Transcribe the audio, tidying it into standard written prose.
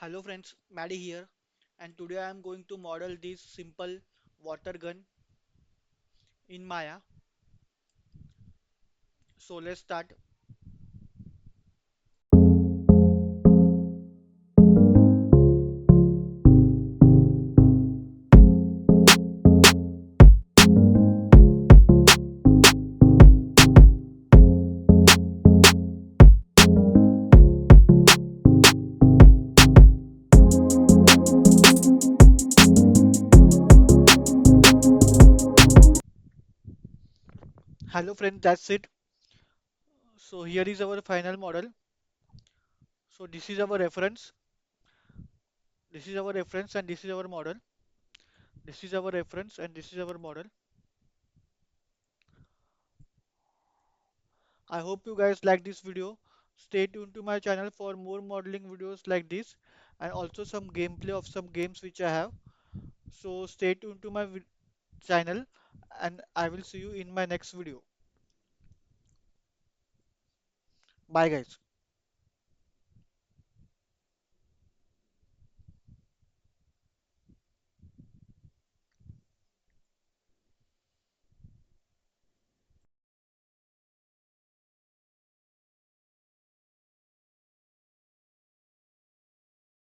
Hello friends, Maddie here, and today I am going to model this simple water gun in Maya. So let's start. Hello friends, that's it. So here is our final model. So this is our reference. This is our reference and this is our model. This is our reference and this is our model. I hope you guys like this video. Stay tuned to my channel for more modeling videos like this and also some gameplay of some games which I have. So stay tuned to my channel and I will see you in my next video. Bye guys.